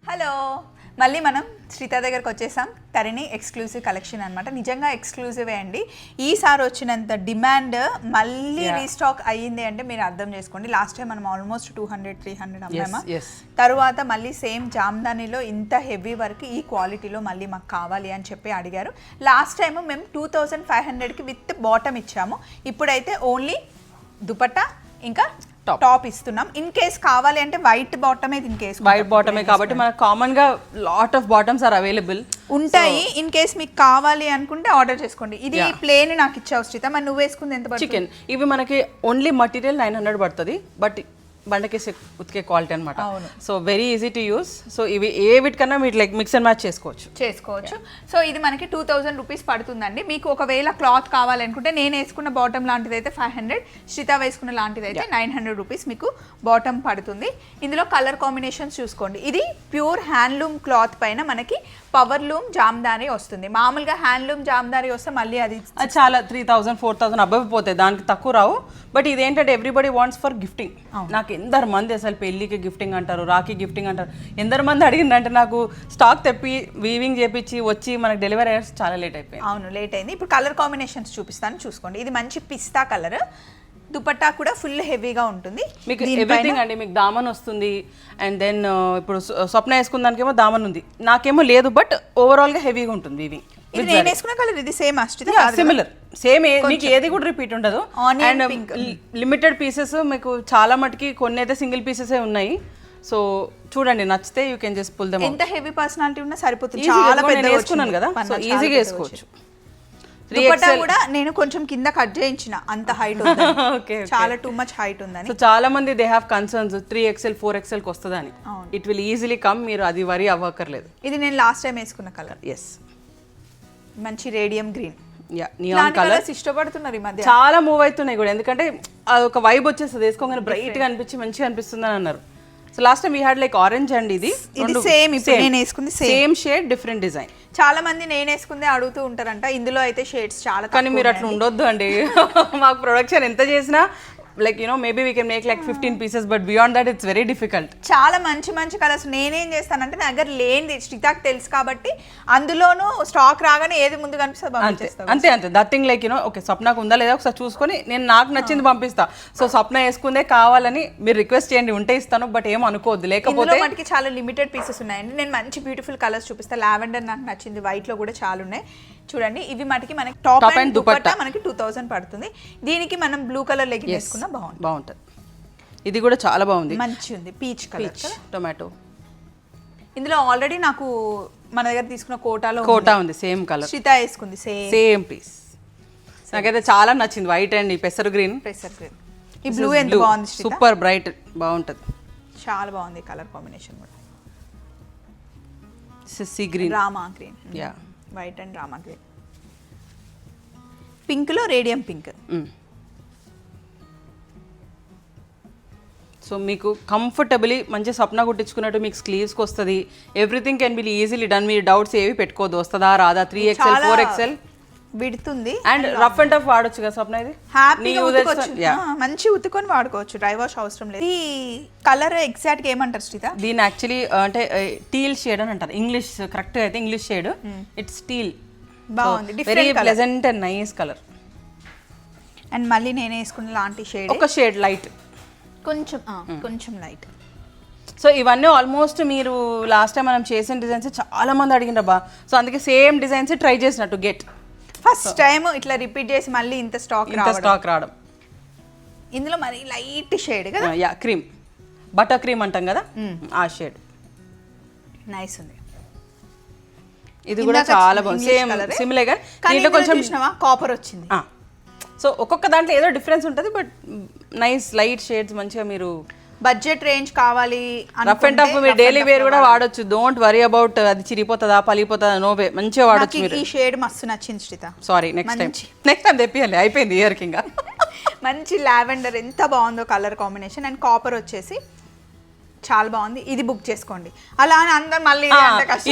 Hello, మళ్ళీ మనం శ్రీత దగ్గరకు వచ్చేసాం. తరిణి ఎక్స్క్లూజివ్ కలెక్షన్ అనమాట. నిజంగా ఎక్స్క్లూజివే అండి. ఈసారి వచ్చినంత డిమాండ్ మళ్ళీ రీస్టాక్ అయ్యింది అంటే మీరు అర్థం చేసుకోండి. లాస్ట్ టైం మనం ఆల్మోస్ట్ 200-300 అమ్మామా. తర్వాత మళ్ళీ సేమ్ జామ్దానిలో ఇంత హెవీ వర్క్ ఈ క్వాలిటీలో మళ్ళీ మాకు కావాలి అని చెప్పి అడిగారు. లాస్ట్ టైం మేము 2500కి విత్ బాటమ్ ఇచ్చాము. ఇప్పుడైతే ఓన్లీ దుపట్టా ఇంకా టాప్ ఇస్తున్నాం. ఇన్ కేస్ కావాలి అంటే వైట్ బాటమే, ఇన్ కేస్ వైట్ బాటమే కాబట్టి మనకు కామన్ గా lot of bottoms are available ఉంటాయి. ఇన్ కేస్ మీకు కావాలి అనుకుంటే ఆర్డర్ చేసుకోండి. ఇది ప్లేన్ నాకు ఇచ్చావు శ్రీత, మరి నువ్వు వేసుకుంది ఎంత పడుతుంది? చికెన్ ఇవి మనకి ఓన్లీ మటీరియల్ 900 పడుతుంది, బట్ బండకేసి ఉతికే క్వాలిటీ అనమాట. So very easy to use. So ఇవి ఏ వీటికన్నా మీరు లైక్ మిక్స్ అండ్ మ్యాచ్ చేసుకోవచ్చు. సో ఇది మనకి 2000 రూపీస్ పడుతుందండి. మీకు ఒకవేళ క్లాత్ కావాలనుకుంటే నేను వేసుకున్న బాటమ్ లాంటిది అయితే 500, శ్రీత వేసుకున్న లాంటిది అయితే 900 రూపీస్ మీకు బాటమ్ పడుతుంది. ఇందులో కలర్ కాంబినేషన్స్ చూసుకోండి. ఇది ప్యూర్ హ్యాండ్లూమ్ క్లాత్ పైన మనకి పవర్ లూమ్ జామ్దారి వస్తుంది. మామూలుగా హ్యాండ్లూమ్ జామ్దారి వస్తే మళ్ళీ అది చాలా 3000-4000 అబ్బవి పోతాయి, దానికి తక్కువ రావు. బట్ ఇదేంటంటే ఎవ్రీబడి వాంట్స్ ఫర్ గిఫ్టింగ్. నాకు ఎందరు మంది అసలు పెళ్ళికి గిఫ్టింగ్ అంటారు, రాఖీ గిఫ్టింగ్ అంటారు. ఎందరు మంది అడిగిందంటే నాకు స్టాక్ తెప్పి వీవింగ్ చేపించి వచ్చి మనకు డెలివరీ అయ్యేసి చాలా లేట్ అయిపోయింది. అవును, లేట్ అయింది. ఇప్పుడు కలర్ కాంబినేషన్స్ చూపిస్తాను, చూసుకోండి. ఇది మంచి పిస్తా కలర్, దుపట్టా కూడా ఫుల్ హెవీగా ఉంటుంది. మీకు ఎవ్రీథింగ్ అండి. మీకు దామన్ వస్తుంది, అండ్ దెన్ ఇప్పుడు స్వప్న వేసుకున్న దానికేమో దామన్ ఉంది, నాకేమో లేదు. బట్ ఓవరాల్ గా హెవీగా ఉంటుంది వీవింగ్. ఇది నేను వేసుకున్న కలర్ ఇది సేమ్ సిమిలర్, సేమ్. మీకు ఏది కూడా రిపీట్ ఉండదు. అండ్ లిమిటెడ్ పీసెస్ మీకు చాలా మటుకి కొన్ని అయితే సింగిల్ పీసెస్ ఉన్నాయి. సో చూడండి, నచ్చితే you can just pull them. ఎంత హెవీ పర్సనాలిటీ ఉన్నా సరిపోతుంది. చాలా పెద్ద వేసుకున్నాను కదా, సో ఈజీగా వేసుకోవచ్చు. దుపట్టా కూడా నేను కొంచెం కింద కట్ చేయించిన, అంత హైట్ ఉంది, చాలా టూ మచ్ హైట్ ఉందని. సో చాలా మంది they have concerns 3XL 4XL కి వస్తుందని. ఇట్ విల్ ఈజీలీ కమ్, మీరు అది వరీ అవ్వక్కర్లేదు. ఇది నేను లాస్ట్ టైం వేసుకున్న కలర్. ఎస్, మంచి రేడియం గ్రీన్. నియాన్ కలర్స్ ఇష్టపడుతున్నారు ఈ మధ్య, చాలా మూవ్ అవుతున్నాయి కూడా. ఎందుకంటే ఒక వైబ్ వచ్చేస్తుంది, వేసుకోగానే బ్రైట్ గా అనిపించి మంచిగా అనిపిస్తుంది అని అన్నారు. So last time we had like orange and ఇది సేమ్. ఇప్పుడు నేను వేసుకుంది సేమ్ షేడ్, డిఫరెంట్ డిజైన్. చాలా మంది నేను వేసుకుందే అడుగుతూ ఉంటారంట. ఇందులో అయితే షేడ్స్ చాలా, కానీ మీరు అట్లా ఉండొద్దు అండి. మాకు ప్రొడక్షన్ ఎంత చేసినా like you know maybe we can make like 15 pieces, but beyond that it's very difficult. చాలా మంచి మంచి కలర్స్ నేనేం చేస్తానంటే నా దగ్గర లేనిది శ్రీతాకి తెలుసు కాబట్టి అందులోనూ స్టాక్ రాగానే ఏది ముందు కనిపిస్తుంది అంతే. That thing like you know okay స్వప్నకు ఉందా లేదా ఒకసారి చూసుకొని నేను నాకు నచ్చింది పంపిస్తా. సో స్వప్న వేసుకుందే కావాలని మీరు రిక్వెస్ట్ చేయండి, ఉంటే ఇస్తాను, బట్ ఏం అనుకోవద్దు. లేకపోతే మనకి చాలా లిమిటెడ్ పీసెస్ ఉన్నాయండి. నేను మంచి బ్యూటిఫుల్ కలర్స్ చూపిస్తా. లావెండర్ నాకు నచ్చింది, వైట్ లో కూడా చాలా ఉన్నాయి. చూడండి, ఇవి మటుకి మనకి టాప్ అండ్ దుపట్టా మనకి 2000 పడుతుంది. దీనికి మనం బ్లూ కలర్ లెగ్గింగ్ వేసుకున్నా బాగుంటుంది. ఇది కూడా చాలా బాగుంది, మంచి ఉంది. Peach colour, tomato. ఇందులో ఆల్రెడీ నాకు మన దగ్గర తీసుకున్న కోటా ఉంది, సేమ్ కలర్. శ్రీత వేసుకుంది సేమ్ పీస్. నాకైతే చాలా నచ్చింది, వైట్ అండ్ పెసర్ గ్రీన్. ఈ బ్లూ ఎంత బాగుంది, సూపర్ బ్రైట్, బాగుంటది, చాలా బాగుంది కలర్ కాంబినేషన్ కూడా. Sea green, Rama green, white and Rama green. Pink లో రేడియం పింక్. సో మీకు కంఫర్టబుల్లీ మంచి స్వప్న కుట్టించుకున్నట్టు మీకు స్లీవ్స్కి వస్తుంది. Everything can be easily done. మీరు డౌట్స్ ఏవి పెట్టుకోవద్దు, వస్తుందా రాదా, 3XL 4XL విడుతుంది. అండ్ రఫ్ అండ్ టఫ్ వాడొచ్చు కదా స్వప్న, ఇది మంచి ఉతుకొని వాడుకోవచ్చు, డ్రై వాష్ అవసరం లేదు. ఈ కలర్ ఎగ్జాక్ట్ గా ఏమంటారు శ్రీత? దీని యాక్చువల్లీ అంటే టీల్ షేడ్ అని అంటారు. ఇంగ్లీష్ కరెక్ట్ అయితే ఇంగ్లీష్ షేడ్, ఇట్స్ టీల్. బాగుంది, very pleasant and nice colour. And మళ్ళీ నేను వేసుకున్న లాంటి షేడ్, ఒక షేడ్ లైట్, కొంచెం లైట్. సో ఇవన్నీ ఆల్మోస్ట్ మీరు లాస్ట్ టైం మనం చేసిన డిజైన్స్ చాలా మంది అడిగినబ్బా. సో అందుకే సేమ్ డిజైన్స్ ట్రై చేసినట్టు గెట్ ఫస్ట్ టైం ఇట్లా రిపీట్ చేసి మళ్ళీ ఇంత స్టాక్ రావడం. ఇందులో మరి లైట్ షేడ్ కదా, క్రీమ్, బటర్ క్రీమ్ అంటాం కదా, ఆ షేడ్ నైస్ ఉంది. ఇది కూడా చాలా బాగుంది, సేమ్ సిమిలర్ గా. దీంట్లో కొంచెం కాపర్ వచ్చింది. సో ఒక్కొక్క దాంట్లో ఏదో డిఫరెన్స్ ఉంటుంది, బట్ నైస్ లైట్ షేడ్స్. మంచిగా మీరు బడ్జెట్ రేంజ్ కావాలి, రఫ్ అండ్ టఫ్ మీరు డైలీ వేర్ కూడా వాడొచ్చు. డోంట్ వరీ అబౌట్ అది చిరిగిపోతుందా పలిగిపోతుందా, నోవే, మంచిగా వాడొచ్చు మీరు. ఈ షేడ్ మస్తు నచ్చింది శ్రీత. సారీ, నెక్స్ట్ టైం తెప్పియాలి, అయిపోయింది ఇయర్ కింగ్. మంచి లావెండర్ ఎంత బాగుందో కలర్ కాంబినేషన్, అండ్ కాపర్ వచ్చేసి చాలా బాగుంది. ఇది బుక్ చేసుకోండి. అలా అని అందరు మళ్ళీ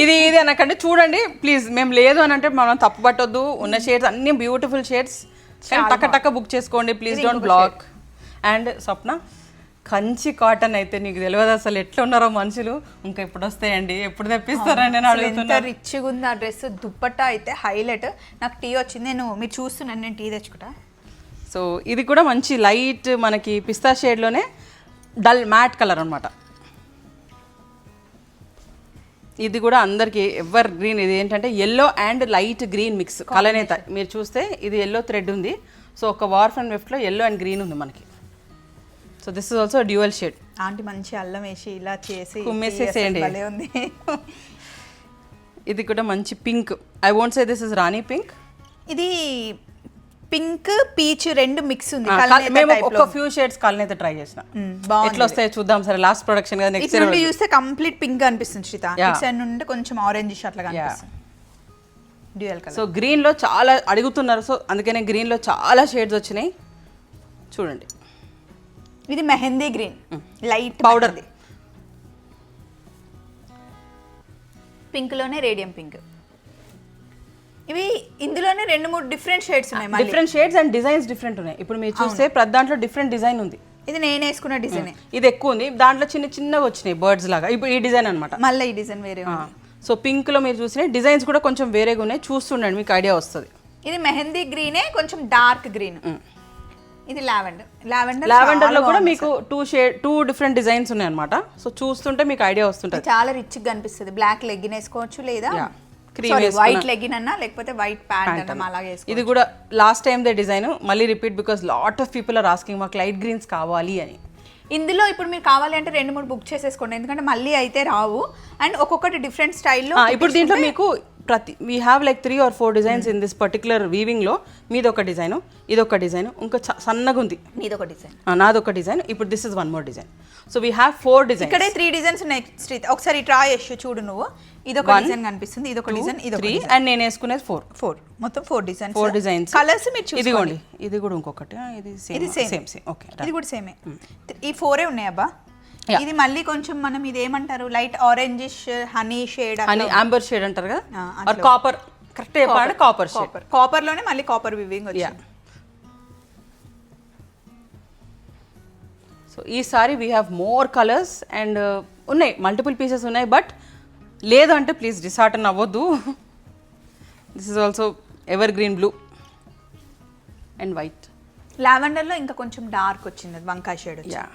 ఇది అనకండి, చూడండి ప్లీజ్. మేము లేదు అని అంటే మనం తప్పు పట్టొద్దు. ఉన్న షేడ్స్ అన్ని బ్యూటిఫుల్ షేడ్స్, టక్క టక్క బుక్ చేసుకోండి please, don't block. And Swapna Kanchi cotton అయితే నీకు తెలియదు అసలు ఎట్లా ఉన్నారో మనుషులు. ఇంకా ఎప్పుడు వస్తాయండి, ఎప్పుడు తెప్పిస్తారండి అని ఎంత అడుగుతున్నారు. రిచ్గా ఉంది ఆ డ్రెస్. దుప్పట్టా అయితే హైలైట్. నాకు టీ వచ్చింది, మీరు చూస్తున్నాను, నేను టీ తెచ్చుకుంటా. సో ఇది కూడా మంచి లైట్ మనకి పిస్తా షేడ్లోనే డల్ మ్యాట్ కలర్ అనమాట. ఇది కూడా అందరికి ఎవర్ గ్రీన్. ఇది ఏంటంటే yellow and light green mix కలనేత. మీరు చూస్తే ఇది ఎల్లో థ్రెడ్ ఉంది. సో ఒక వార్ఫ్ అండ్ వెఫ్ట్లో ఎల్లో అండ్ గ్రీన్ ఉంది మనకి. So this is also dual shade. Aunty మంచి అల్లం వేసి ఇలా చేసి కుమ్మేసేసేయండి. భలే ఉంది. ఇది కూడా మంచి pink. I won't say this is Rani pink. ఇది పింక్ పీచ్ రెండు మిక్స్ ఉంది. మేము ఒక ఫ్యూ షేడ్స్ కలనైతే ట్రై చేసిన. ఎట్లా వస్తాయో చూద్దాం సరే. లాస్ట్ ప్రొడక్షన్ కదా, నెక్స్ట్ నుండి చూస్తే కంప్లీట్ పింక్ అనిపిస్తుంది శ్రీత. ఇట్ సైడ్ నుండి కొంచెం ఆరెంజ్ అట్లా కనిపిస్తుంది. Dual colour. సో గ్రీన్ లో చాలా అడుగుతున్నారు, సో అందుకనే గ్రీన్ లో చాలా షేడ్స్ వచ్చినాయి. చూడండి, ఇది mehndi green, light powder. Pink లోనే రేడియం పింక్. ఇవి ఇందులోనే 2-3 డిఫరెంట్ షేడ్స్ ఉన్నాయి. Different shades and designs different ఉన్నాయి. ఇప్పుడు మీరు చూస్తే ప్రతి దాంట్లో డిఫరెంట్ డిజైన్ ఉంది. ఇది నేను వేసుకున్న డిజైన్. ఇది ఎక్కువ ఉంది, దాంట్లో చిన్న చిన్నగా వచ్చినాయి బర్డ్స్ లాగా. ఇప్పుడు ఈ డిజైన్ అనమాట. మళ్ళీ ఈ డిజైన్ వేరే ఉంది. సో పింక్ లో మీరు చూసిన డిజైన్స్ కూడా కొంచెం వేరేగా ఉన్నాయి. చూస్తుండండి, మీకు ఐడియా వస్తుంది. ఇది మెహందీ గ్రీనే, కొంచెం డార్క్ గ్రీన్. ఇది లావెండర్. లావెండర్ లో కూడా మీకు 2 డిఫరెంట్ డిజైన్స్ ఉన్నాయి అనమాట. సో చూస్తుంటే మీకు ఐడియా వస్తుంటది. చాలా రిచ్ గా కనిపిస్తుంది. బ్లాక్ లెగ్గిన్ వేసుకోవచ్చు, లేదా వైట్ లెగ్గిన్ అన్నా, లేకపోతే వైట్ ప్యాంట్ అన్నా అలాగే వేసుకోవచ్చు. ఇది కూడా లాస్ట్ టైం దే డిజైన్ మళ్ళీ repeat, because lot of people are asking మాకు లైట్ గ్రీన్స్ కావాలి అని. ఇందులో ఇప్పుడు మీరు కావాలి అంటే 2-3 బుక్ చేసేసుకోండి, ఎందుకంటే మళ్ళీ అయితే రావు. అండ్ ఒక్కొక్కటి డిఫరెంట్ స్టైల్లో. ఇప్పుడు దీంట్లో మీకు we have like 3 or 4 designs in this particular weaving లో. మీదొక డిజైన్, ఇదొక డిజైన్, ఇంకా సన్నగా ఉంది నీదొక డిజైన్, నాదొక డిజైన్. ఇప్పుడు this is 1 more design. So we have 4 designs. ఇక్కడే 3 డిజైన్స్ ఉన్నాయి శ్రీత. ఒకసారి ట్రై చేసి చూడు నువ్వు. ఇదొక డిజైన్ కనిపిస్తుంది, ఇదొక డిజైన్, ఇదొక 3 అండ్ నేను వేసుకునేది 4. మొత్తం 4 డిజైన్స్. 4 డిజైన్స్. కలర్స్ మీరు చూసుకోండి. ఇదిగోండి, ఇది కూడా ఇంకొకటి. ఇది సేమ్. ఓకే, ఇది కూడా సేమే. ఈ 4 ఉన్నాయి అబ్బా. ఇది మళ్ళీ కొంచెం మనం ఇది ఏమంటారు, light orangeish honey shade, honey amber shade అంటారు కదా, ఆర్ కాపర్. కరెక్ట్ చెప్పాలంటే కాపర్ షేడ్. కాపర్ లోనే మళ్ళీ కాపర్ వివింగ్ వచ్చింది. సో ఈసారి we have more colours and ఉన్నాయి, మల్టిపుల్ పీసెస్ ఉన్నాయి. బట్ లేదు అంటే ప్లీజ్ డిసార్టన్ అవ్వద్దు. This is also evergreen blue and white. Lavender లో ఇంకా కొంచెం డార్క్ వచ్చింది, వంకాయ షేడ్. Yeah,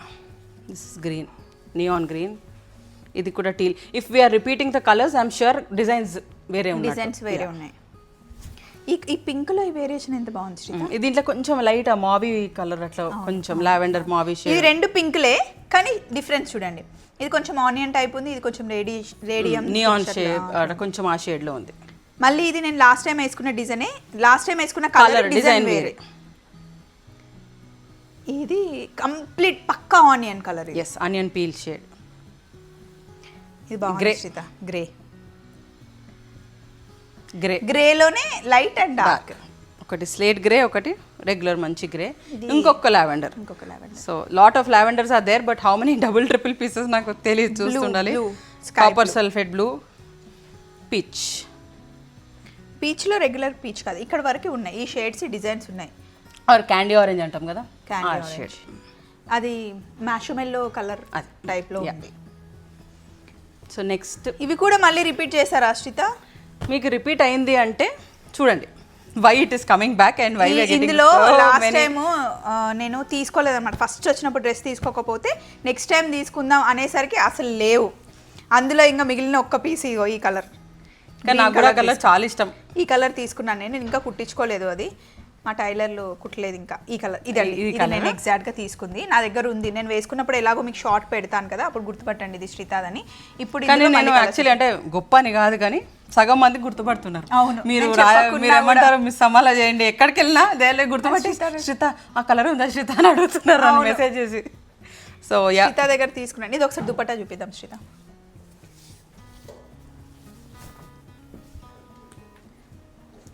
this is green, neon green. ఇది కూడా teal. If we are repeating the colours I'm sure designs వేరే ఉన్నాయి. ఈ పింక్ లో ఈ వేరియేషన్ ఎంత బాగుంది శ్రీత. దీంట్లో కొంచెం లైట్ మావీ కలర్, అట్లా కొంచెం లావెండర్ మావీ షేడ్. ఇది 2 పింక్లే కానీ డిఫరెన్స్ చూడండి. ఇది కొంచెం ఆనియన్ టైప్ ఉంది, ఇది కొంచెం రేడియం నియాన్ షేడ్, కొంచెం ఆ షేడ్ లో ఉంది. మళ్ళీ ఇది నేను లాస్ట్ టైం వేసుకున్న డిజైనే, లాస్ట్ టైం వేసుకున్న కలర్ డిజైన్ వేరే. ఇది కంప్లీట్ పక్కా onion colour. Yes, onion peel shade. ఇది బాగుంది శ్రీత. గ్రే గ్రేలోనే లైట్ అండ్ డార్క్. ఒకటి స్లేట్ గ్రే, ఒకటి రెగ్యులర్ మంచి గ్రే, ఇంకొక lavender. So lot of lavenders are there, but how many double triple pieces నాకు తెలియదు, చూస్తుండాలి. Copper sulphate blue, peach. Peach లో రెగ్యులర్ పీచ్ కాదు, ఇక్కడ వరకు ఉన్నాయి ఈ షేడ్స్, డిజైన్స్ ఉన్నాయి. ఆర్ క్యాండీ ఆరెంజ్ అంటాం కదా, క్యాండీ షేడ్. అది మ్యాషమెల్లో కలర్ టైప్ లో ఉంది. సో నెక్స్ట్ ఇవి కూడా మళ్ళీ రిపీట్ చేశారా శ్రీత? మీకు రిపీట్ అయింది అంటే చూడండి, why it is coming back and why ఇందులో లాస్ట్ టైం నేను తీసుకోలేదన్నమాట. ఫస్ట్ వచ్చినప్పుడు డ్రెస్ తీసుకోకపోతే నెక్స్ట్ టైం తీసుకుందాం అనేసరికి అసలు లేవు. అందులో ఇంకా మిగిలిన ఒక్క పీస్ ఇగో ఈ కలర్. కానీ నాకు కూడా కలర్ చాలా ఇష్టం. ఈ కలర్ తీసుకున్నాను నేను, ఇంకా కుట్టించుకోలేదు, అది మా టైలర్లు కుట్టలేదు ఇంకా. ఈ కలర్ ఇదండి, ఇది నేను ఎగ్జాక్ట్గా తీసుకుంది, నా దగ్గర ఉంది. నేను వేసుకున్నప్పుడు ఎలాగో మీకు షార్ట్ పెడతాను కదా, అప్పుడు గుర్తుపట్టండి ఇది శ్రీతాదని. ఇప్పుడు నేను యాక్చువల్లీ అంటే గొప్ప అని కాదు, కానీ సగం మంది గుర్తుపడుతున్నారు. అవును, మీరు ఏమంటారు, మిస్ అమ్మాలా చేయండి, ఎక్కడికి వెళ్ళినా దేని గుర్తుపట్టి శ్రీత ఆ కలర్ ఉందా శ్రీత అని అడుగుతున్నారు మెసేజ్ చేసి. సో శ్రీత దగ్గర తీసుకున్నాను. ఇది ఒకసారి దుపట్టా చూపిద్దాం శ్రీత.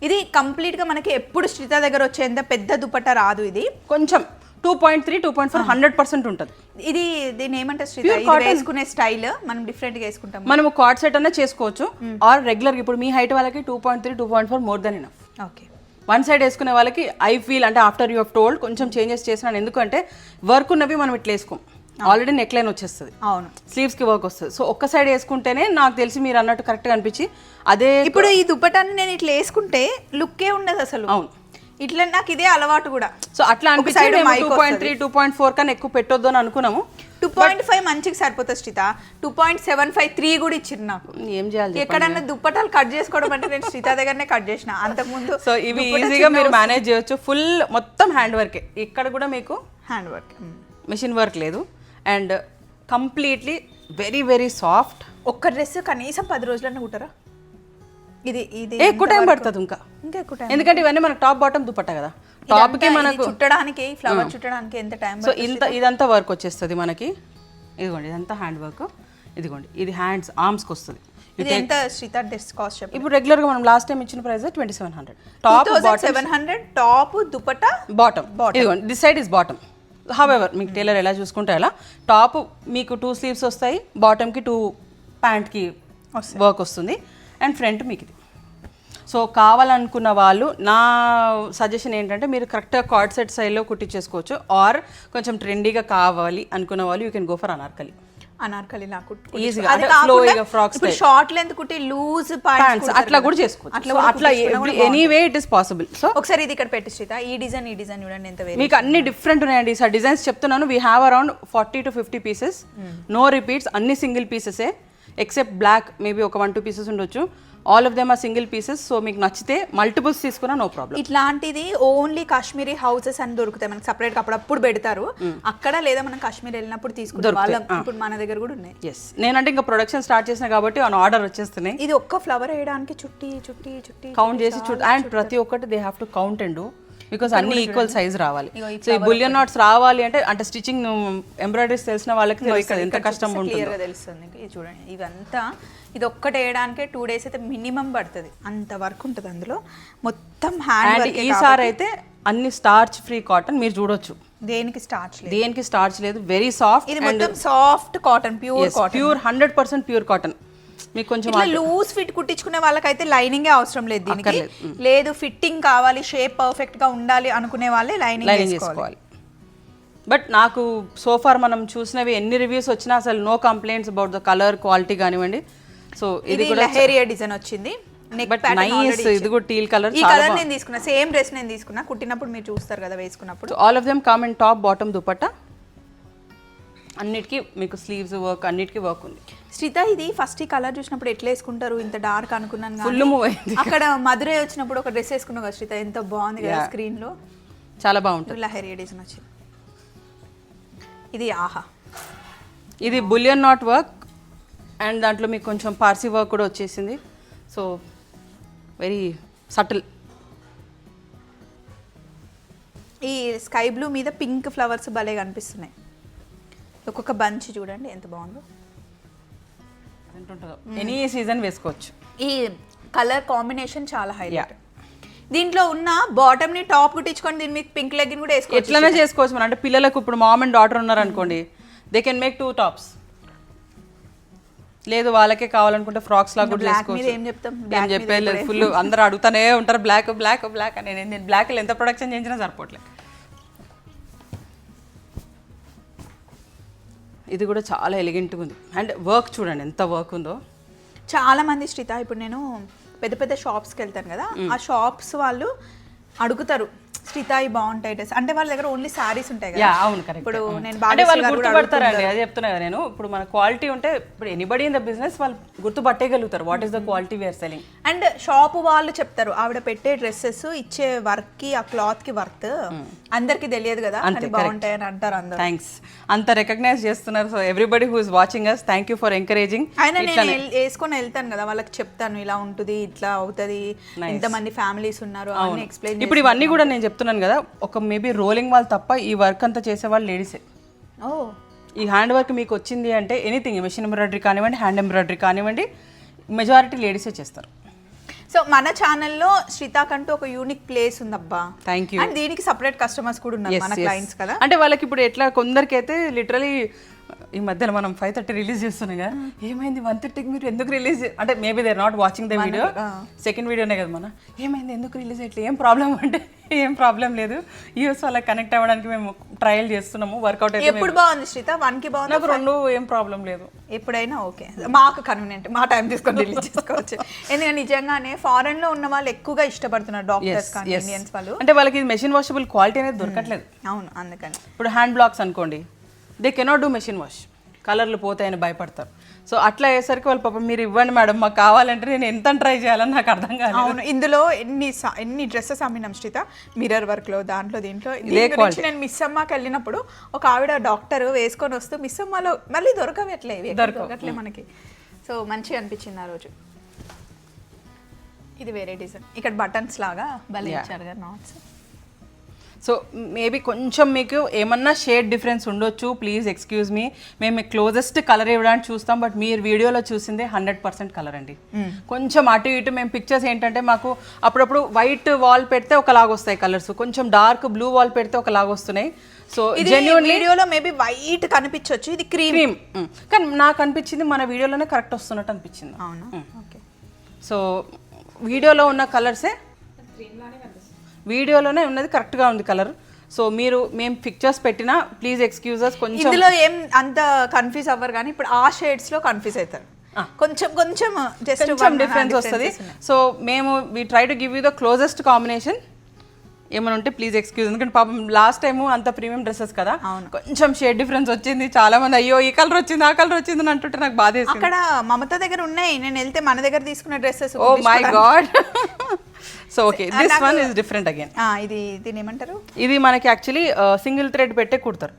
ఇది కంప్లీట్ గా మనకి ఎప్పుడు శ్రీత దగ్గర వచ్చేంత పెద్ద దుపట్టా రాదు. ఇది కొంచెం 2.3, 2.4 100% ఉంటుంది. ఇది దీని ఏమంటారు శ్రీత, ఇది వేసుకునే స్టైల్ మనం డిఫరెంట్ గా వేసుకుంటాం. మనము కార్డ్ సెట్ అన్న చేసుకోవచ్చు, ఆర్ రెగ్యులర్. ఇప్పుడు మీ హైట్ వాళ్ళకి 2.3, 2.4 more than enough. Okay, one side వేసుకునే వాళ్ళకి ఐ ఫీల్ అంటే ఆఫ్టర్ యూ హెవ్ టోల్డ్ కొంచెం చేంజెస్ చేసినాను, ఎందుకంటే వర్క్ ఉన్నవి మనం ఇట్లా వేసుకోం. ఆల్రెడీ నెక్ లైన్ వచ్చేస్తుంది, అవును స్లీవ్స్కి వర్క్ వస్తుంది. సో ఒక్క సైడ్ వేసుకుంటేనే నాకు తెలిసి మీరు అన్నట్టు కరెక్ట్గా అనిపించి అదే. ఇప్పుడు ఈ దుప్పటాన్ని నేను ఇట్లా వేసుకుంటే లుక్కే ఉండదు అసలు. అవును, ఇట్లా నాకు ఇదే అలవాటు కూడా. సో అట్లా అనిపించి 2.3 2.4 కన్నా ఎక్కువ పెట్టొద్దు అని అనుకున్నాము. 2.5 మంచిగా సరిపోతుంది శ్రీత. 2.753 కూడా ఇచ్చింది నాకు. ఏం చేయాలి ఎక్కడన్నా దుప్పటాలు కట్ చేసుకోవడం అంటే నేను శ్రీత దగ్గరనే కట్ చేసిన అంతకుముందు. సో ఇవి ఈజీగా మీరు మేనేజ్ చేయొచ్చు. ఫుల్ మొత్తం హ్యాండ్ వర్కే, ఇక్కడ కూడా మీకు హ్యాండ్ వర్క్, మెషిన్ వర్క్ లేదు. And completely very very soft. ఒక్క డ్రెస్ కనీసం 10 రోజులన్నా కుట్టరా? ఇది ఇది ఎక్కువ టైం పడుతుంది ఇంకా ఎక్కువ టైం, ఎందుకంటే ఇవన్నీ మనకు టాప్ బాటమ్ దుపట్టా కదా. టాప్ కి మనకు చుట్టడానికి ఫ్లవర్ చుట్టడానికి ఎంత టైం? సో ఇదంతా వర్క్ వచ్చేస్తుంది మనకి. ఇదిగోండి ఇదంతా హ్యాండ్ వర్క్. ఇదిగోండి ఇది హ్యాండ్స్ ఆర్మ్స్కి వస్తుంది. ఇది ఎంత శ్రీత డ్రెస్ కాస్ట్ చెప్పండి? ఇప్పుడు రెగ్యులర్ గా మనం లాస్ట్ టైం ఇచ్చిన price 2700. Top 2700 top dupatta bottom. ఇదిగోండి this side is bottom. However మీకు టైలర్ ఎలా చూసుకుంటే అలా. టాప్ మీకు 2 స్లీవ్స్ వస్తాయి, బాటమ్కి 2 ప్యాంట్కి వర్క్ వస్తుంది, అండ్ ఫ్రంట్ మీకు ఇది. సో కావాలనుకున్న వాళ్ళు నా సజెషన్ ఏంటంటే మీరు కరెక్ట్గా కార్డ్ సెట్ స్టైల్లో కుట్టించేసుకోవచ్చు. ఆర్ కొంచెం ట్రెండీగా కావాలి అనుకున్న వాళ్ళు you can go for Anarkali. Anarkali నాకు ఈజీగా అంటే ఫ్లోయిగా ఫ్రాక్స్ ఇప్పుడు షార్ట్ లెంత్ కుట్టి లూజ్ ప్యాంట్స్ అట్లా కూడా చేసుకోవచ్చు. అట్లా anyway it is possible. So ఒకసారి ఇది ఇక్కడ పెట్టి శ్రీత, ఈ డిజైన్ చూడండి ఎంత వేరే. మీకు అన్ని డిఫరెంట్ ఉన్నాయండి సార్ డిజైన్స్ చెప్తున్నాను. We have around 40 to 50 pieces, no repeats, అన్ని సింగిల్ పీసెసే ఎక్సెప్ట్ బ్లాక్ మేబీ ఒక 1-2 పీసెస్ ఉండొచ్చు. All of them are single pieces. So మీకు నచ్చితే మల్టిపుల్స్ తీసుకున్నా నో ప్రాబ్లం. ఇట్లాంటిది ఓన్లీ కాశ్మీరీ హౌసెస్ అని దొరుకుతాయి మనకి సపరేట్గా, అప్పుడప్పుడు పెడతారు అక్కడ, లేదా మనం కాశ్మీర్ వెళ్ళినప్పుడు తీసుకుంటాం వాళ్ళం. ఇప్పుడు మన దగ్గర కూడా ఉన్నాయి. ఎస్, నేనంటే ఇంకా ప్రొడక్షన్ స్టార్ట్ చేసిన కాబట్టి ఆన్ ఆర్డర్ వచ్చేస్తున్నాయి. ఇది ఒక్క ఫ్లవర్ వేయడానికి చుట్టి చుట్టి చుట్టి కౌంట్ చేసి అండ్ ప్రతి ఒక్కటి they have to count and do, because అన్ని ఈక్వల్ సైజ్ రావాలి. సో ఈ బులియన్ నాట్స్ రావాలి అంటే స్టిచింగ్ ఎంబ్రాయిడరీస్ తెలిసిన వాళ్ళకి తెలుస్తుంది ఎంత కష్టం ఉంటుందో. తెలుస్తుంది. ఇది చూడండి, ఇవంతా ఇది ఒక్కటి వేయడానికి 2 days అయితే మినిమం పడుతుంది, అంత వర్క్ ఉంటుంది అందులో మొత్తం హ్యాండ్ వర్క్. ఈసారి అయితే అన్ని స్టార్చ్ ఫ్రీ కాటన్ మీరు చూడొచ్చు. దేనికి స్టార్చ్ లేదు, దేనికి స్టార్చ్ లేదు, వెరీ సాఫ్ట్. ఇది మొత్తం soft cotton, pure cotton, pure 100% pure cotton. మీకు కొంచెం లూజ్ ఫిట్ కుట్టించుకునే వాళ్ళకైతే లైనింగ్ అవసరం లేదు దీనికి. లేదు ఫిట్టింగ్ కావాలి, షేప్ పర్ఫెక్ట్ గా ఉండాలి అనుకునే వాళ్ళే లైనింగ్ వేసుకోవాలి. బట్ నాకు సోఫార్ మనం చూసినవి ఎన్ని రివ్యూస్ వచ్చినా అసలు no complaints about the colour quality కానివ్వండి. సో ఇది కూడా లహేరియా డిజైన్ వచ్చింది, నెక్ ప్యాటర్న్ ఆల్రెడీ. ఇది కూడా టీల్ కలర్. ఈ కలర్ నేను తీసుకున్నా, సేమ్ డ్రెస్ నేను తీసుకున్నా, కుట్టినప్పుడు మీరు చూస్తారు కదా వేసుకున్నప్పుడు. All of them come in top bottom dupatta, అన్నిటికీ మీకు స్లీవ్స్ వర్క్ అన్నిటికీ వర్క్ ఉంది. శ్రీత ఇది ఫస్ట్ ఈ కలర్ చూసినప్పుడు ఎట్లా వేసుకుంటారు ఇంత డార్క్ అనుకున్నాను, ఫుల్ మూవ్ అయింది. అక్కడ మధురై వచ్చినప్పుడు ఒక డ్రెస్ వేసుకున్నావు కదా శ్రీత, ఎంత బాగుంది కదా స్క్రీన్ లో, చాలా బాగుంటుంది. లహేరియా డిజైన్ వచ్చింది. ఇది ఆహా, ఇది బులియన్ నాట్ వర్క్ అండ్ దాంట్లో మీకు కొంచెం పార్సీ వర్క్ కూడా వచ్చేసింది. So very subtle. ఈ స్కై బ్లూ మీద పింక్ ఫ్లవర్స్ భలే కనిపిస్తున్నాయి. ఒక్కొక్క బంచ్ చూడండి ఎంత బాగుందో. ఎనీ సీజన్ వేసుకోవచ్చు. ఈ కలర్ కాంబినేషన్ చాలా హైలైట్. దీంట్లో ఉన్న బాటమ్ ని టాప్ కుట్టించుకొని దీని మీద పింక్ లెగ్గిన్ కూడా వేసుకోవచ్చు. ఎట్లనే చేసుకోవచ్చు మనం. అంటే పిల్లలకు ఇప్పుడు మామ్ అండ్ డాటర్ ఉన్నారు అనుకోండి, దే కెన్ మేక్ 2 tops. లేదు వాళ్ళకే కావాలనుకుంటే ఫ్రాక్స్ లాగా కూడా చేసుకోవచ్చు. ఏం చెప్తాం, ఏం చెప్పేది లేదు. ఫుల్ అందరూ అడుగుతానే ఉంటారు బ్లాక్ బ్లాక్ బ్లాక్ అని. నేను బ్లాక్ ఎంత ప్రొడక్షన్ చేయించినా సరిపోవట్లేదు. ఇది కూడా చాలా ఎలిగెంట్గా ఉంది. అండ్ వర్క్ చూడండి ఎంత వర్క్ ఉందో. చాలా మంది శ్రీత, ఇప్పుడు నేను పెద్ద పెద్ద షాప్స్కి వెళ్తాను కదా, ఆ షాప్స్ వాళ్ళు అడుగుతారు శ్రీత ఈ బాగుంటాయి డ్రెస్ అంటే, వాళ్ళ దగ్గర ఓన్లీ సారీస్ ఉంటాయి కదా. అవును, కరెక్ట్. ఇప్పుడు నేను అంటే వాళ్ళు గుర్తుపడతారండి, అది చెప్తున్నా కదా నేను. ఇప్పుడు మన క్వాలిటీ ఉంటే ఇప్పుడు ఎనీబడి ఇన్ ద బిజినెస్ వాళ్ళు గుర్తుపట్టేయగలుగుతారు what is the quality we're selling. And shop వాళ్ళు చెప్తారు ఆవిడ పెట్టే డ్రెస్సెస్ ఇచ్చే వర్క్ కి, ఆ క్లాత్ కి వర్త్ అందరికి తెలియదు కదా, బాగుంటాయి అని అంటారు అందరూ. థ్యాంక్స్, అంత రికగ్నైజ్ చేస్తున్నారు. So everybody who is watching us, thank you for encouraging. అయినా నేను వేసుకొని వెళ్తాను కదా, వాళ్ళకి చెప్తాను ఇలా ఉంటుంది, ఇట్లా అవుతుంది, ఇంతమంది ఫ్యామిలీస్ ఉన్నారు అని ఎక్స్ప్లెయిన్. ఇప్పుడు ఇవన్నీ కూడా నేను చెప్తున్నాను కదా, ఒక మేబీ రోలింగ్ వాళ్ళు తప్ప ఈ వర్క్ అంతా చేసే వాళ్ళు లేడీసే. ఈ హ్యాండ్ వర్క్ మీకు వచ్చింది అంటే ఎనీథింగ్, మెషిన్ ఎంబ్రాయిడరీ కానివ్వండి, హ్యాండ్ ఎంబ్రాయిడరీ కానివ్వండి, మెజారిటీ లేడీసే చేస్తారు. సో మన ఛానల్లో శ్రీతాకంటూ ఒక యూనిక్ ప్లేస్ ఉందబ్బా. Thank you. అండ్ దీనికి సపరేట్ కస్టమర్స్ కూడా ఉన్నారు మన క్లయింట్స్ కదా. అంటే వాళ్ళకి ఇప్పుడు ఎట్లా కొందరికైతే లిటరలీ ఈ మధ్యలో మనం 5:30 రిలీజ్ చేస్తున్నాం కదా, ఏమైంది 1:30కి మీరు ఎందుకు రిలీజ్, అంటే maybe they are not watching the video, second వీడియోనే కదా మన, ఏమైంది ఎందుకు రిలీజ్ అయ్యట్లే, ఏం ప్రాబ్లం అంటే ఏం ప్రాబ్లం లేదు, యూఎస్ వాళ్ళకి కనెక్ట్ అవ్వడానికి మేము ట్రయల్ చేస్తున్నాము, వర్కౌట్ అయితే. ఎప్పుడు బాగుంది శ్రీత? 1కి బాగుంది, నాకు 2 ఏం ప్రాబ్లం లేదు, ఎప్పుడైనా ఓకే, మాకు కన్వీనియంట్, మా టైం తీసుకొని రిలీజ్ చేసుకోవచ్చు. ఎందుకంటే నిజంగానే ఫారెన్ లో ఉన్న వాళ్ళు ఎక్కువగా ఇష్టపడుతున్నారు, డాక్టర్స్ కానీ ఇండియన్స్ వాళ్ళు, అంటే వాళ్ళకి మెషిన్ వాషబుల్ క్వాలిటీ అనేది దొరకట్లేదు. అవును, అందుకని. ఇప్పుడు హ్యాండ్ బ్లాక్స్ అనుకోండి, they cannot do machine wash, కలర్లు పోతాయని భయపడతారు. సో అట్లా అయ్యేసరికి వాళ్ళు పాపం మీరు ఇవ్వండి మేడం మాకు కావాలంటే నేను ఎంత ట్రై చేయాలని నాకు అర్థం కాదు. అవును, ఇందులో ఎన్ని డ్రెస్సెస్ అమ్మినాం శ్రీత, మిర్రర్ వర్క్ లో, దాంట్లో దీంట్లో. నేను మిస్ అమ్మకి వెళ్ళినప్పుడు ఒక ఆవిడ డాక్టర్ వేసుకొని వస్తూ మిస్ అమ్మలో మళ్ళీ దొరకట్లే మనకి. సో మంచిగా అనిపించింది ఆ రోజు. ఇది వేరే డిజైన్, ఇక్కడ బటన్స్ లాగా భలే ఇచ్చారు కదా నాట్స్. సో మేబీ కొంచెం మీకు ఏమన్నా షేడ్ డిఫరెన్స్ ఉండొచ్చు, ప్లీజ్ ఎక్స్క్యూజ్ మీ, మేము క్లోజెస్ట్ కలర్ ఇవ్వడానికి చూస్తాం, బట్ మీరు వీడియోలో చూసిందే 100% కలర్ అండి. కొంచెం అటు ఇటు మేము పిక్చర్స్ ఏంటంటే మాకు అప్పుడప్పుడు వైట్ వాల్ పెడితే ఒకలాగా వస్తాయి కలర్స్, కొంచెం డార్క్ బ్లూ వాల్ పెడితే ఒకలాగా వస్తున్నాయి. సో జెన్యూన్ వీడియోలో మేబీ వైట్ కనిపించవచ్చు, ఇది క్రీమ్, కానీ నాకు అనిపించింది మన వీడియోలోనే కరెక్ట్ వస్తున్నట్టు అనిపించింది. అవునా, ఓకే. సో వీడియోలో ఉన్న కలర్సే, వీడియోలోనే ఉన్నది కరెక్ట్గా ఉంది కలర్. సో మీరు మేము పిక్చర్స్ పెట్టినా ప్లీజ్ ఎక్స్క్యూజెస్. కొంచెం ఇందులో ఏం అంత కన్ఫ్యూజ్ అవ్వరు, కానీ ఇప్పుడు ఆ షేడ్స్ లో కన్ఫ్యూజ్ అవుతారు, కొంచెం జస్ట్ డిఫరెన్స్ వస్తుంది. సో మేము we try to give you the closest combination. ఏమైనా ఉంటే ప్లీజ్ ఎక్స్క్యూజ్, ఎందుకంటే పాపం లాస్ట్ టైం అంత ప్రీమియం డ్రెస్సెస్ కదా, కొంచెం షేడ్ డిఫరెన్స్ వచ్చింది, చాలా మంది అయ్యో ఈ కలర్ వచ్చింది ఆ కలర్ వచ్చింది అని అంటుంటే నాకు బాధ. అక్కడ మమత దగ్గర ఉన్నాయి, నేను వెళ్తే మన దగ్గర తీసుకున్న dresses. Oh my God. So okay, this one is different again. ఇది దీని ఏమంటారు, ఇది మనకి యాక్చువల్లీ సింగిల్ థ్రెడ్ పెట్టే కుడతారు.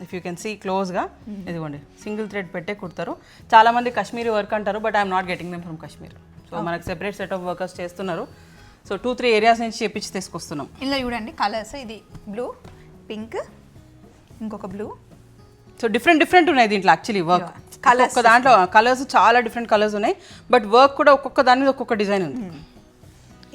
ఇఫ్ యూ కెన్ సీ క్లోజ్గా, ఇదిగోండి సింగిల్ థ్రెడ్ పెట్టే కుడతారు. చాలా మంది కాశ్మీరీ వర్క్ అంటారు, but I'm not getting them from Kashmir. So మనకు సెపరేట్ సెట్ ఆఫ్ వర్కర్స్ చేస్తున్నారు. సో 2-3 ఏరియాస్ నుంచి చేపించి తీసుకొస్తున్నాం. ఇలా చూడండి కలర్స్, ఇది బ్లూ, పింక్, ఇంకొక బ్లూ. సో డిఫరెంట్ ఉన్నాయి దీంట్లో యాక్చువల్లీ వర్క్. ఒక్కొక్క దాంట్లో కలర్స్ చాలా డిఫరెంట్ కలర్స్ ఉన్నాయి, బట్ వర్క్ కూడా ఒక్కొక్క దాని మీద ఒక్కొక్క డిజైన్ ఉంది.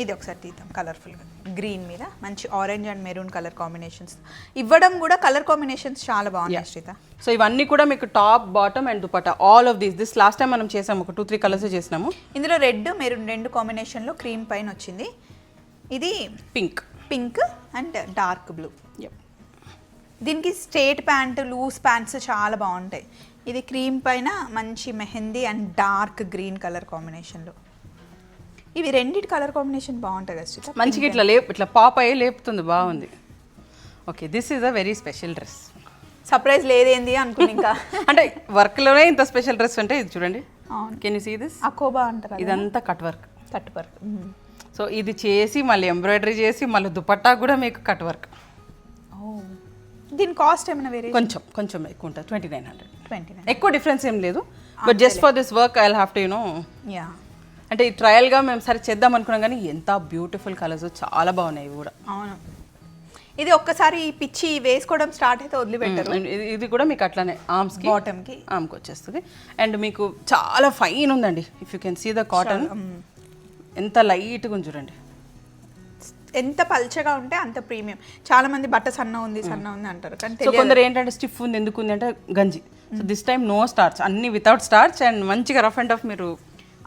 ఇది ఒకసారి తీద్దాం, కలర్ఫుల్గా గ్రీన్ మీద మంచి orange and maroon colour combinations ఇవ్వడం కూడా, కలర్ కాంబినేషన్స్ చాలా బాగున్నాయి శ్రీత. సో ఇవన్నీ కూడా మీకు top, bottom and dupatta, all of this last time మనం చేసాము, ఒక 2-3 కలర్స్ చేసినాము. ఇందులో రెడ్ మెరూన్ 2 కాంబినేషన్లో క్రీమ్ పైన వచ్చింది. ఇది పింక్ అండ్ డార్క్ బ్లూ. దీనికి స్ట్రేట్ ప్యాంట్, లూజ్ ప్యాంట్స్ చాలా బాగుంటాయి. ఇది క్రీమ్ పైన మంచి mehndi and dark green colour కాంబినేషన్లో. ఇవి రెండింటి కలర్ కాంబినేషన్ బాగుంటుంది కదా శ్రీత, మంచిగా ఇట్లా పాప్ అయ్యి లేపుతుంది, బాగుంది. Okay, this is a very special dress. Surprise లేదేంది అనుకుని ఇంకా అంటే వర్క్లోనే ఇంత స్పెషల్ డ్రెస్ అంటే ఇది చూడండి. కెన్ యూ సీ దిస్, అకోబా అంటారు, ఇదంతా కట్ వర్క్. సో ఇది చేసి మళ్ళీ ఎంబ్రాయిడరీ చేసి మళ్ళీ దుపట్టా కూడా మీకు కట్ వర్క్. దీని కాస్ట్ ఏమైనా వేరే? కొంచెం ఎక్కువ ఉంటుంది, 2900. 29. ఎక్కువ డిఫరెన్స్ ఏం లేదు, but just for this work I will have to you know. Yeah, అంటే ఈ ట్రయల్గా మేము సరే చేద్దాం అనుకున్నాం, కానీ ఎంత బ్యూటిఫుల్ కలర్స్, చాలా బాగున్నాయి ఇవి కూడా. అవును, ఇది ఒక్కసారి పిచ్చి వేసుకోవడం స్టార్ట్ అయితే వదిలిపెట్టారు. ఇది కూడా మీకు అట్లానే ఆర్మ్స్కి, బాటమ్కి, ఆర్మ్కి వచ్చేస్తుంది. అండ్ మీకు చాలా ఫైన్ ఉందండి. If you can see the cotton, ఎంత లైట్గా ఉంది చూడండి, ఎంత పల్చగా ఉంటే అంత ప్రీమియం. చాలా మంది బట్ట సన్న ఉంది అంటారు, కానీ సో కొందరు ఏంటంటే స్టిఫ్ ఉంది, ఎందుకు ఉంది అంటే గంజి. So this time no starch, అన్ని వితౌట్ స్టార్చ్ అండ్ మంచిగా రఫ్ అండ్ టఫ్. మీరు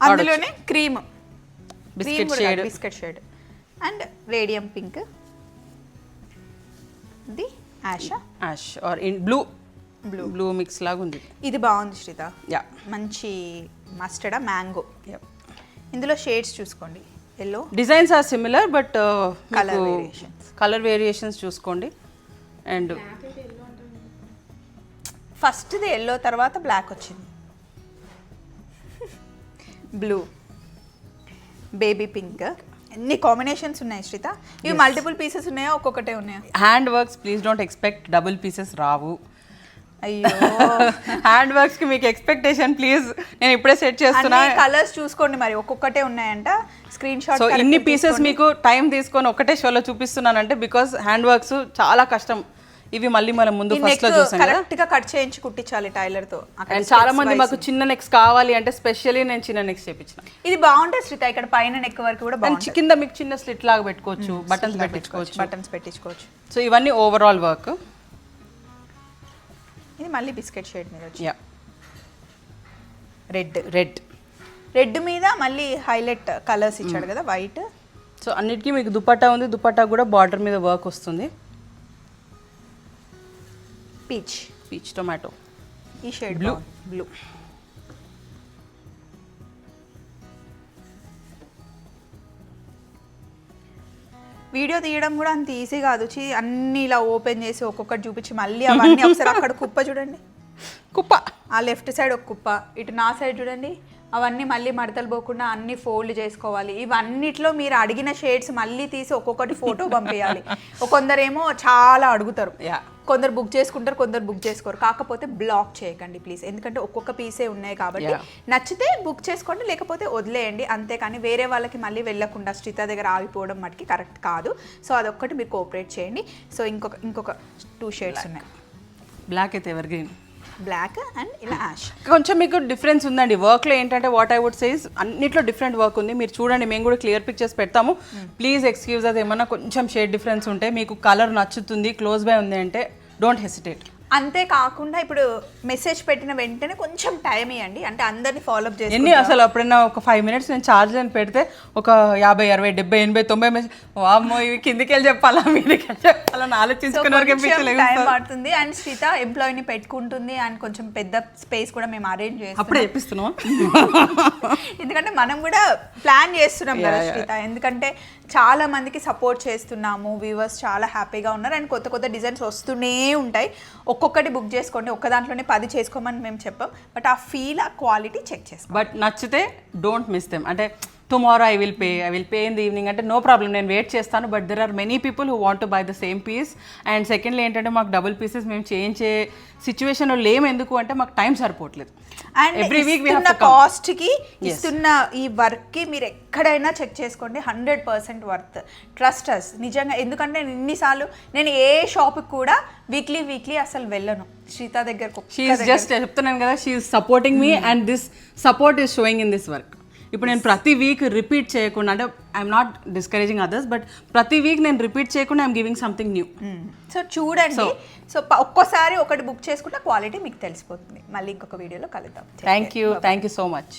అందులోనే cream, biscuit shade and radium pink, ఇది ash or in blue mix లాగా ఉంది. ఇది బాగుంది శ్రీత, యా, మంచి మస్టర్డ్ మ్యాంగో. ఇందులో షేడ్స్ చూసుకోండి, yellow. Designs are similar, but colour variations చూసుకోండి. అండ్ ఫస్ట్ది ఎల్లో, తర్వాత బ్లాక్ వచ్చింది, బ్లూ, బేబీ పింక్. ఎన్ని కాంబినేషన్స్ ఉన్నాయి శ్రీత. ఇవి మల్టిపుల్ పీసెస్ ఉన్నాయా, ఒక్కొక్కటే ఉన్నాయా? Hand works please don't expect double pieces రావు. అయ్యో, హ్యాండ్ వర్క్స్ కి మీకు ఎక్స్పెక్టేషన్ ప్లీజ్. నేను ఇప్పుడే సెట్ చేస్తున్నా. కలర్స్ చూసుకోండి, మరి ఒక్కొక్కటే ఉన్నాయంట. Screen shot. సో ఇన్ని పీసెస్ మీకు టైం తీసుకొని ఒకటే షోలో చూపిస్తున్నానంటే బికాస్ హ్యాండ్ వర్క్స్ చాలా కష్టం. ఇవి మళ్ళీ మనం ముందు ఫస్ట్ లో చూసాం కదా, కరెక్ట్ గా కట్ చేయించి కుట్టించాలి టైలర్ తో. అండ్ చాలా మంది మాకు చిన్న నెక్స్ కావాలి అంటే స్పెషల్లీ నేను చిన్న నెక్స్ చేపించిన. ఇది బాగుంటుంది శ్రీత, ఇక్కడ పైన నెక్ వరకు కూడా బాగుంటుంది. కింద మీకు చిన్న స్లిట్ లాగా పెట్టుకోవచ్చు, బటన్స్ పెట్టించుకోవచ్చు. బటన్స్ పెట్టించుకోవచ్చు. సో ఇవన్నీ ఓవరాల్ వర్క్. ఇది మళ్ళీ బిస్కెట్ షేడ్ మీద వచ్చి యా రెడ్ రెడ్ మీద మళ్ళీ హైలైట్ కలర్స్ ఇచ్చాడు కదా వైట్. సో అన్నిటికీ మీకు దుపట్టా ఉంది, దుపట్టా కూడా బార్డర్ మీద వర్క్ వస్తుంది. పీచ్ టొమాటో, ఈ షేడ్ బ్లూ. వీడియో తీయడం కూడా అంత ఈజీ కాదు. అన్ని ఇలా ఓపెన్ చేసి ఒక్కొక్కటి చూపించి మళ్ళీ అవన్నీ ఒకసారి అక్కడ కుప్ప చూడండి, కుప్ప ఆ లెఫ్ట్ సైడ్ ఒక కుప్ప, ఇటు నా సైడ్ చూడండి, అవన్నీ మళ్ళీ మడతలు పోకుండా అన్ని ఫోల్డ్ చేసుకోవాలి. ఇవన్నిట్లో మీరు అడిగిన షేడ్స్ మళ్ళీ తీసి ఒక్కొక్కటి ఫోటో పంపించాలి. కొందరేమో చాలా అడుగుతారు, కొందరు బుక్ చేసుకుంటారు, కొందరు బుక్ చేసుకోరు. కాకపోతే బ్లాక్ చేయకండి ప్లీజ్, ఎందుకంటే ఒక్కొక్క పీసే ఉన్నాయి కాబట్టి నచ్చితే బుక్ చేసుకోండి, లేకపోతే వదిలేయండి. అంతేకాని వేరే వాళ్ళకి మళ్ళీ వెళ్ళకుండా శ్రీత దగ్గర ఆగిపోవడం మటుకి కరెక్ట్ కాదు. సో అదొక్కటి మీరు కోఆపరేట్ చేయండి. సో ఇంకొక 2 షేడ్స్ ఉన్నాయి. బ్లాక్ అయితే ఎవర్ గ్రీన్, బ్లాక్ అండ్ ఇలా యాష్. కొంచెం మీకు డిఫరెన్స్ ఉందండి వర్క్లో. ఏంటంటే వాట్ ఐ వుడ్ సేస్ అన్నిట్లో డిఫరెంట్ వర్క్ ఉంది. మీరు చూడండి, మేము కూడా క్లియర్ పిక్చర్స్ పెడతాము. ప్లీజ్ ఎక్స్క్యూజ్ అది ఏమన్నా కొంచెం షేడ్ డిఫరెన్స్ ఉంటే, మీకు కలర్ నచ్చుతుంది, క్లోజ్ బై ఉంది అంటే డోంట్ హెసిటేట్. అంతేకాకుండా ఇప్పుడు మెసేజ్ పెట్టిన వెంటనే కొంచెం టైం ఇవ్వండి, అంటే అందరినీ ఫాలోఅప్ చేసి. ఎన్ని అసలు అప్పుడైనా ఒక 5 minutes నేను ఛార్జ్ అని పెడితే ఒక 50, 60, 70, 80, 90 మెసేజ్. వామ్మో, ఇవి కిందికి వెళ్ళి చెప్పాలా మీదికి వెళ్ళి చెప్పాలని ఆలోచించుకునే టైం పడుతుంది. అండ్ శ్రీత ఎంప్లాయీని పెట్టుకుంటుంది, అండ్ కొంచెం పెద్ద స్పేస్ కూడా మేము అరేంజ్ చేస్తాం. అప్పుడే చెప్పిస్తున్నాం, ఎందుకంటే మనం కూడా ప్లాన్ చేస్తున్నాం కదా శ్రీత, ఎందుకంటే చాలా మందికి సపోర్ట్ చేస్తున్నాము, వ్యూవర్స్ చాలా హ్యాపీగా ఉన్నారు. అండ్ కొత్త డిజైన్స్ వస్తూనే ఉంటాయి. ఒక్కొక్కటి బుక్ చేసుకోండి, ఒక్క దాంట్లోనే 10 చేసుకోమని మేము చెప్పాం, బట్ ఆ ఫీల్, ఆ క్వాలిటీ చెక్ చేసుకోండి. బట్ నచ్చితే డోంట్ మిస్ దెమ్. అంటే tomorrow I will pay in the evening అంటే నో ప్రాబ్లం, నేను వెయిట్ చేస్తాను. But there are many people who want to buy the same piece. And secondly ఏంటంటే మాకు double pieces మేము చేయించే సిచ్యువేషన్లో లేము. ఎందుకు అంటే మాకు టైం సరిపోవట్లేదు. అండ్ ఎవ్రీ వీక్ ఇస్తున్న కాస్ట్కి, ఇస్తున్న ఈ వర్క్కి మీరు ఎక్కడైనా చెక్ చేసుకోండి, 100% వర్త్. ట్రస్ట్ అస్ నిజంగా. ఎందుకంటే ఇన్నిసార్లు నేను ఏ షాప్కి కూడా వీక్లీ అసలు వెళ్ళను శ్రీత దగ్గరకు. షీఈస్ జస్ట్ చెప్తున్నాను కదా, she's supporting me and this support is showing in this work. ఇప్పుడు నేను ప్రతి వీక్ రిపీట్ చేయకుండా, అంటే I'm not discouraging others, but ప్రతి వీక్ నేను రిపీట్ చేయకుండా I'm giving something new. So చూడండి, సో ఒక్కోసారి ఒకటి బుక్ చేసుకుంటే క్వాలిటీ మీకు తెలిసిపోతుంది. మళ్ళీ ఇంకొక వీడియోలో కలుద్దాం. Thank you so much.